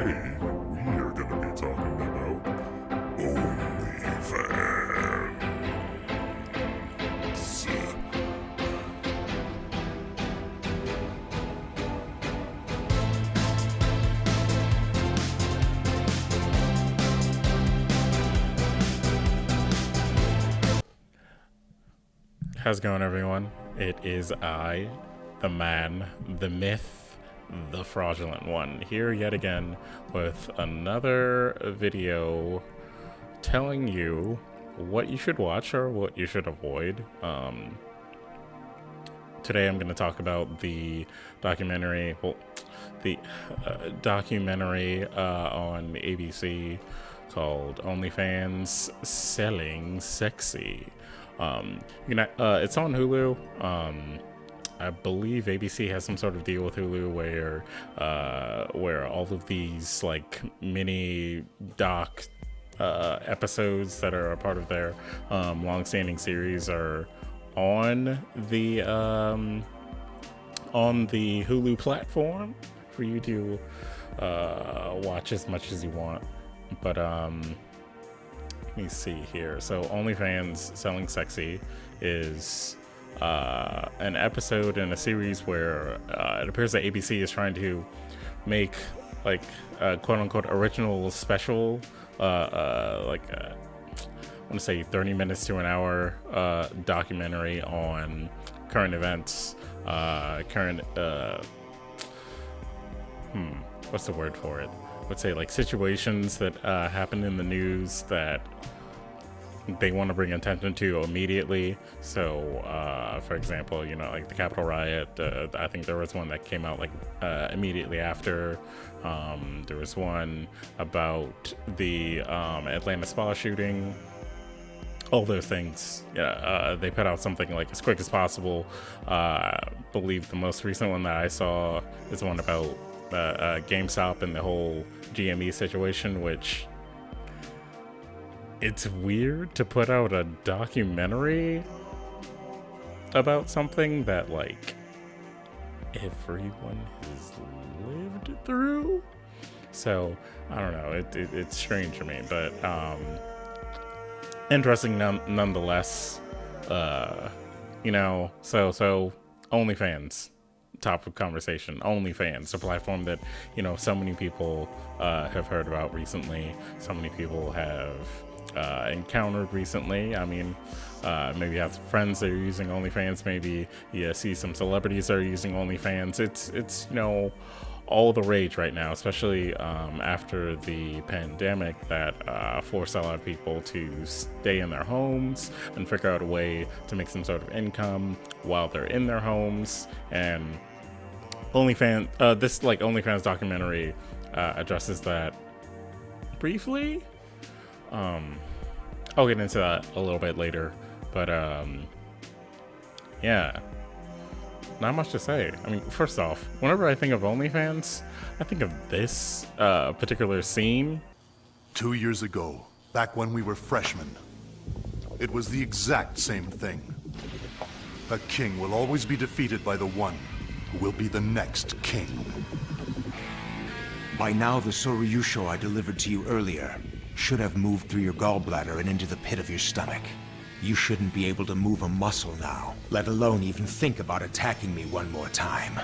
Today, we are going to be talking about OnlyFans. How's it going, everyone? It is I, the man, the myth, the fraudulent one, here yet again with another video telling you what you should watch or what you should avoid. Today I'm going to talk about the documentary, documentary on ABC called OnlyFans Selling Sexy. It's on Hulu. I believe ABC has some sort of deal with Hulu where all of these like mini doc episodes that are a part of their long-standing series are on the Hulu platform for you to watch as much as you want. But let me see here. So OnlyFans Selling Sexy is an episode in a series where it appears that ABC is trying to make like a quote-unquote original special, I want to say 30 minutes to an hour documentary on current events, what's the word for it? Let's say like situations that happen in the news that they want to bring attention to immediately. So for example, like the Capitol riot, I think there was one that came out like immediately after. There was one about the Atlanta spa shooting. All those things, they put out something like as quick as possible. Believe the most recent one that I saw is one about GameStop and the whole GME situation, which it's weird to put out a documentary about something that like everyone has lived through. So I don't know, it's strange to me, but interesting nonetheless. So OnlyFans, topic of conversation. OnlyFans, a platform that so many people have heard about recently, so many people have encountered recently. I mean, maybe you have friends that are using OnlyFans, maybe you see some celebrities that are using OnlyFans. It's all the rage right now, especially after the pandemic that forced a lot of people to stay in their homes and figure out a way to make some sort of income while they're in their homes. And OnlyFans, this like OnlyFans documentary addresses that briefly. I'll get into that a little bit later, but yeah, not much to say. I mean, first off, whenever I think of OnlyFans, I think of this particular scene. 2 years ago, back when we were freshmen, it was the exact same thing. A king will always be defeated by the one who will be the next king. By now, the Soryusho I delivered to you earlier should have moved through your gallbladder and into the pit of your stomach. You shouldn't be able to move a muscle now, let alone even think about attacking me one more time.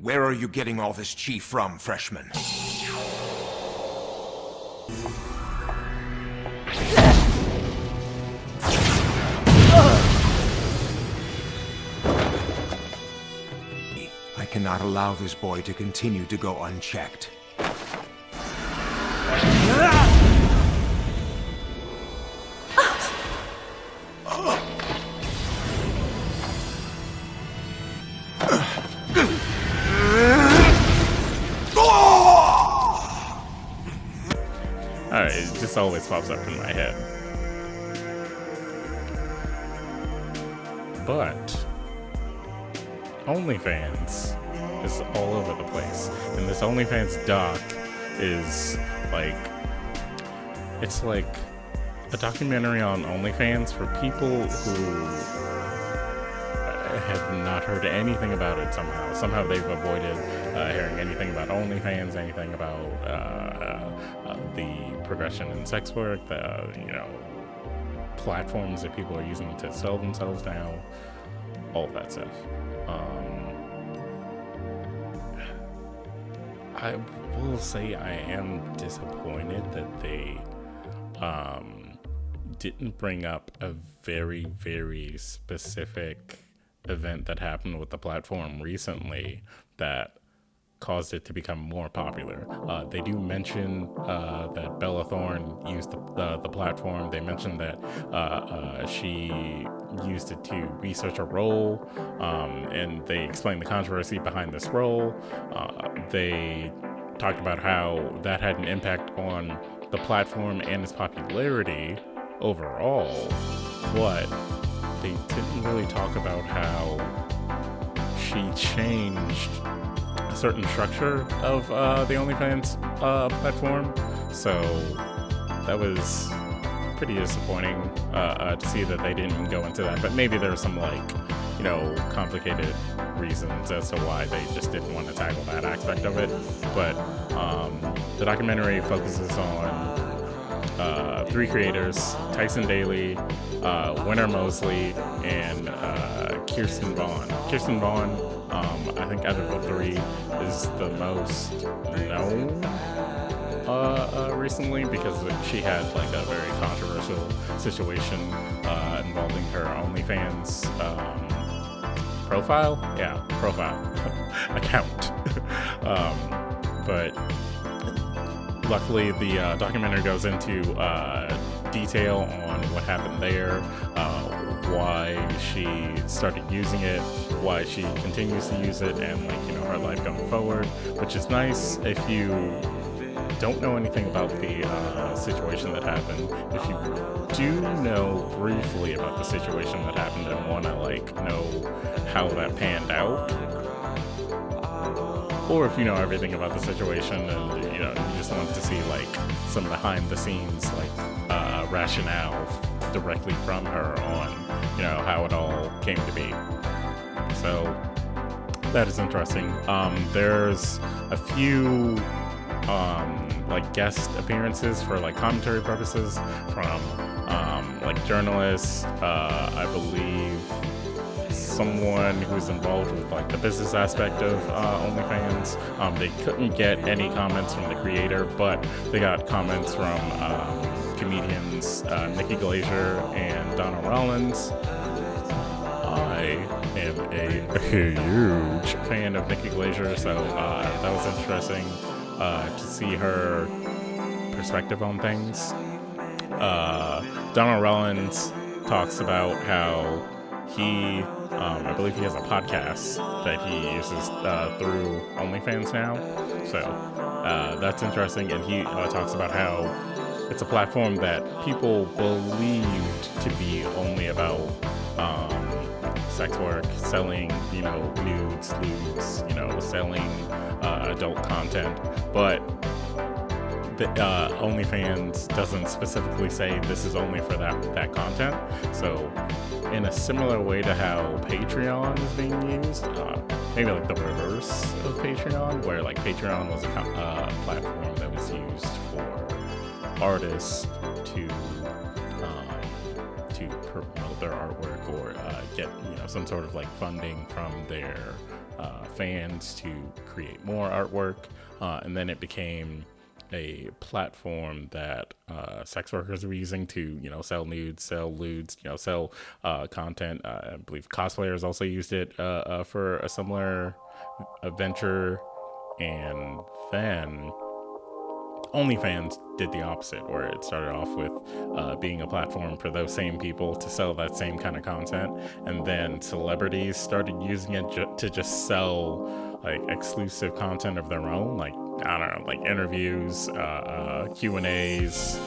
Where are you getting all this chi from, freshman? I cannot allow this boy to continue to go unchecked. Alright, it just always pops up in my head. But OnlyFans is all over the place. And this OnlyFans doc is like, it's like a documentary on OnlyFans for people who have not heard anything about it somehow they've avoided hearing anything about OnlyFans, anything about the progression in sex work, the platforms that people are using to sell themselves now, all of that stuff. I will say I am disappointed that they didn't bring up a very, very specific event that happened with the platform recently that caused it to become more popular. They do mention that Bella Thorne used the platform. They mentioned that she used it to research a role, and they explained the controversy behind this role. They talked about how that had an impact on the platform and its popularity overall, but they didn't really talk about how she changed a certain structure of the OnlyFans platform. So that was pretty disappointing to see that they didn't go into that. But maybe there's some complicated reasons as to why they just didn't want to tackle that aspect of it. But the documentary focuses on 3 creators: Tyson Daly, Winter Mosley, and Kirsten Vaughn. Kirsten Vaughn, I think out of the 3, is the most known recently, because she had like a very controversial situation involving her OnlyFans profile account. But luckily the documentary goes into detail on what happened there, why she started using it, why she continues to use it, and her life going forward, which is nice. If you don't know anything about the situation that happened, if you do know briefly about the situation that happened and want to know how that panned out, or if you know everything about the situation and you just want to see some behind the scenes rationale directly from her on how it all came to be. So that is interesting. There's a few guest appearances for commentary purposes from journalists, I believe someone who's involved with the business aspect of OnlyFans. They couldn't get any comments from the creator, but they got comments from comedians Nikki Glaser and Donna Rollins. I am a huge fan of Nikki Glaser, so that was interesting to see her perspective on things. Donna Rollins talks about how he, I believe he has a podcast that he uses through OnlyFans now. So that's interesting. And he talks about how it's a platform that people believed to be only about sex work, selling, nudes, lewds, selling adult content. But the OnlyFans doesn't specifically say this is only for that content. So in a similar way to how Patreon is being used, maybe the reverse of Patreon, where Patreon was a platform that was used for artists to promote their artwork or get some sort of funding from their fans to create more artwork, and then it became a platform that sex workers were using to sell nudes, sell lewds, sell content. I believe cosplayers also used it for a similar venture, and then OnlyFans did the opposite, where it started off with being a platform for those same people to sell that same kind of content, and then celebrities started using it to just sell exclusive content of their own, I don't know, interviews, Q&As,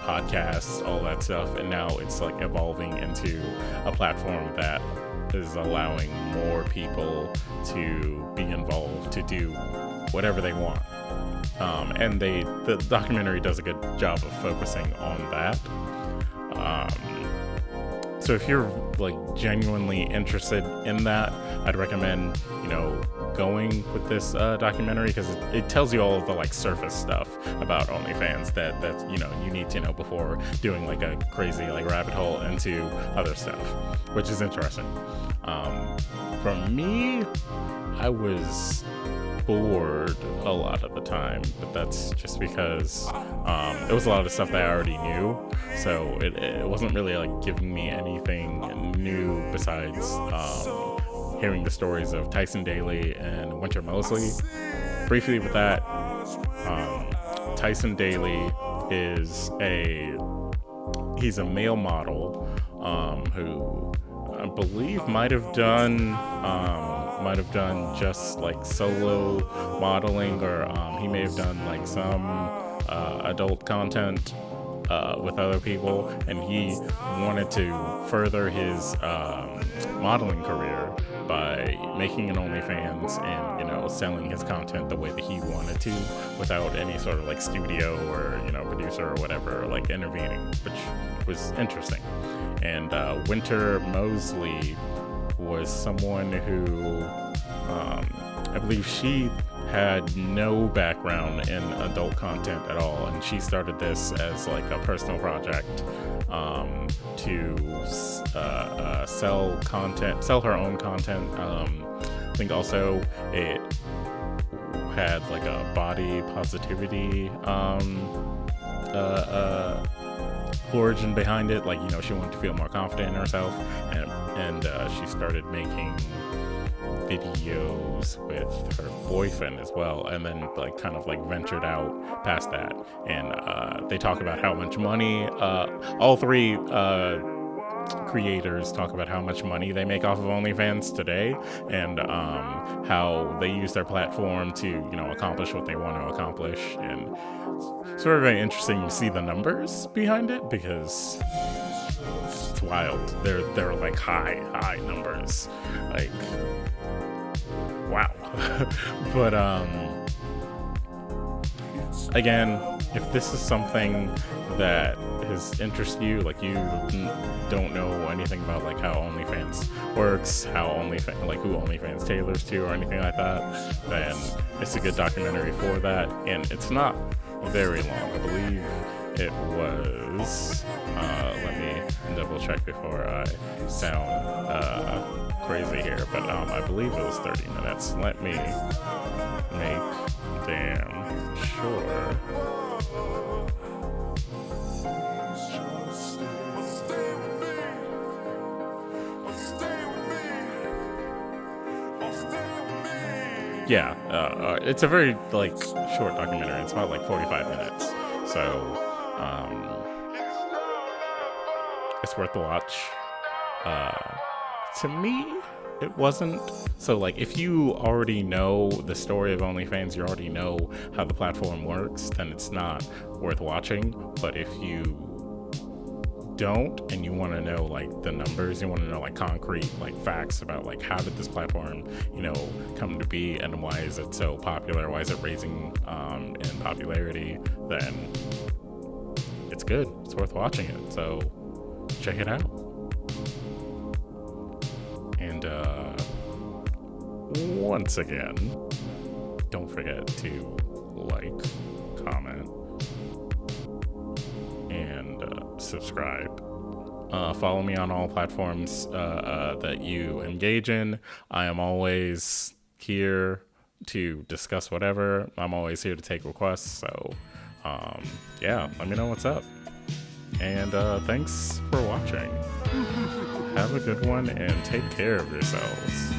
podcasts, all that stuff. And now it's evolving into a platform that is allowing more people to be involved, to do whatever they want. And the documentary does a good job of focusing on that. So if you're like genuinely interested in that, I'd recommend, going with this documentary, because it tells you all of the like surface stuff about OnlyFans that you need to know before doing like a crazy like rabbit hole into other stuff, which is interesting. For me, I was bored a lot of the time, but that's just because it was a lot of stuff that I already knew, so it wasn't really like giving me anything new besides hearing the stories of Tyson Daly and Winter Mosley. Briefly with that, Tyson Daly he's a male model who I believe might have done just like solo modeling, or he may have done like some adult content with other people, and he wanted to further his modeling career by making an OnlyFans and selling his content the way that he wanted to, without any sort of like studio or producer or whatever like intervening, which was interesting. And Winter Mosley was someone who I believe she had no background in adult content at all, and she started this as like a personal project to sell her own content. I think also it had like a body positivity origin behind it. Like, she wanted to feel more confident in herself, and she started making videos with her boyfriend as well, and then like kind of like ventured out past that. And they talk about how much money all three creators talk about how much money they make off of OnlyFans today, and how they use their platform to accomplish what they want to accomplish. And it's very, very interesting to see the numbers behind it, because it's wild. They're like high numbers, like wow. But again, if this is something that has interested you, like you don't know anything about like how OnlyFans works, how who OnlyFans tailors to, or anything like that, then it's a good documentary for that. And it's not very long. I believe it was let me double check before I sound crazy here, but I believe it was 30 minutes. Let me make damn sure. Yeah, it's a very like short documentary. It's about like 45 minutes, so it's worth the watch. To me, it wasn't. So like, if you already know the story of OnlyFans, you already know how the platform works, then it's not worth watching. But if you don't, and you want to know like the numbers, you want to know like concrete like facts about like how did this platform come to be, and why is it so popular, why is it raising in popularity, then it's good. It's worth watching it, so check it out. And once again, don't forget to like, comment, and subscribe. Follow me on all platforms that you engage in. I am always here to discuss whatever. I'm always here to take requests. So yeah, let me know what's up. And thanks for watching. Have a good one and take care of yourselves.